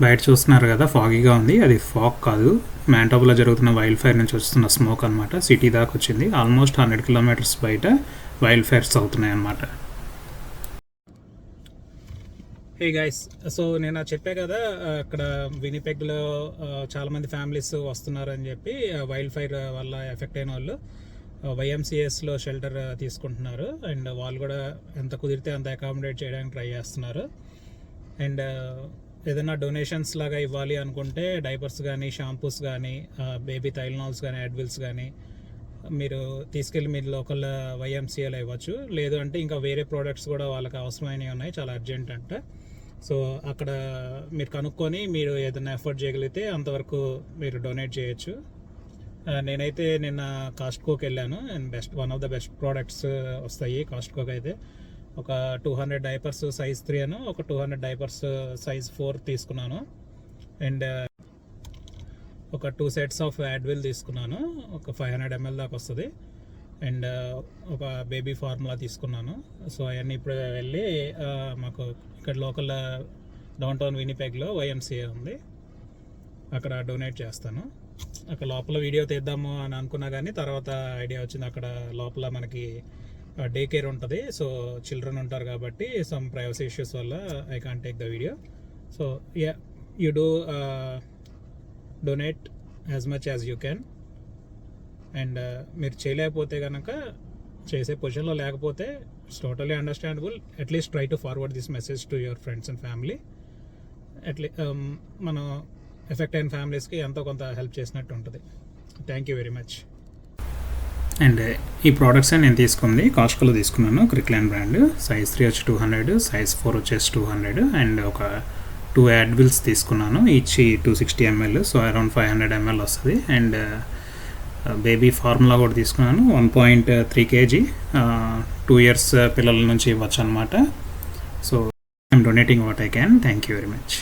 బయట చూస్తున్నారు కదా, ఫాగీగా ఉంది. అది ఫాగ్ కాదు, మ్యాంటోబ్లో జరుగుతున్న వైల్డ్ ఫైర్ నుంచి వస్తున్న స్మోక్ అనమాట. సిటీ దాకా వచ్చింది. ఆల్మోస్ట్ 100 కిలోమీటర్స్ బయట వైల్డ్ ఫైర్స్ అవుతున్నాయి అన్నమాట. హే గైస్, సో నేను చెప్పా కదా అక్కడ వినిపెగ్లో చాలామంది ఫ్యామిలీస్ వస్తున్నారని చెప్పి, వైల్డ్ ఫైర్ వల్ల ఎఫెక్ట్ అయిన వాళ్ళు వైఎంసిఎస్లో షెల్టర్ తీసుకుంటున్నారు. అండ్ వాళ్ళు కూడా ఎంత కుదిరితే అంత అకామిడేట్ చేయడానికి ట్రై చేస్తున్నారు. అండ్ ఏదైనా డొనేషన్స్ లాగా ఇవ్వాలి అనుకుంటే డైపర్స్ కానీ, షాంపూస్ కానీ, బేబీ థైలనాల్స్ కానీ, అడ్విల్స్ కానీ మీరు తీసుకెళ్ళి మీరు లోకల్ వైఎంసీఏలో ఇవ్వచ్చు. లేదు అంటే ఇంకా వేరే ప్రోడక్ట్స్ కూడా వాళ్ళకి అవసరమైనవి ఉన్నాయి, చాలా అర్జెంట్ అంటే. సో అక్కడ మీరు కనుక్కొని మీరు ఏదైనా ఎఫర్ట్ చేయగలిగితే అంతవరకు మీరు డొనేట్ చేయొచ్చు. నేనైతే నిన్న కాస్ట్కోకి వెళ్ళాను. And one of the best products వస్తాయి కాస్ట్కోకి అయితే. ఒక 200 డైపర్స్ సైజ్ 3 అను, ఒక 200 డైపర్స్ సైజ్ 4 తీసుకున్నాను. అండ్ ఒక 2 సెట్స్ ఆఫ్ అడ్విల్ తీసుకున్నాను, ఒక 500 ml దాకా వస్తుంది. అండ్ ఒక బేబీ ఫార్ములా తీసుకున్నాను. సో అవన్నీ ఇప్పుడు వెళ్ళి మాకు ఇక్కడ లోకల్ డౌన్ టౌన్ వినిపెగ్లో వైఎంసీఏ ఉంది, అక్కడ డొనేట్ చేస్తాను. అక్కడ లోపల వీడియో తీద్దాము అని అనుకున్నా కానీ తర్వాత ఐడియా వచ్చింది, అక్కడ లోపల మనకి డే కేర్ ఉంటుంది. సో చిల్డ్రన్ ఉంటారు కాబట్టి సమ్ ప్రైవసీ ఇష్యూస్ వల్ల I can't take the video. So yeah, you do donate as much as you can. And మీరు చేయలేకపోతే కనుక, చేసే పొజిషన్లో లేకపోతే it's totally understandable. At least try to forward this message to your friends and family. మనం effect అయిన ఫ్యామిలీస్కి ఎంతో కొంత హెల్ప్ చేసినట్టు ఉంటుంది. Thank you very much. And ఈ ప్రోడక్ట్స్ నేను తీసుకుంది కాస్ట్కోలో తీసుకున్నాను, క్రిక్లైన్ బ్రాండ్. సైజ్ 3 వచ్చి 200, సైజ్ 4 వచ్చేసి 200. అండ్ ఒక 2 అడ్విల్స్ తీసుకున్నాను, each 260 ml, so around 500 ml వస్తుంది. అండ్ బేబీ ఫార్ములా కూడా తీసుకున్నాను, 1.3 kg, 2 years పిల్లల నుంచి ఇవ్వచ్చు అనమాట. So I'm donating what I can. Thank you very much.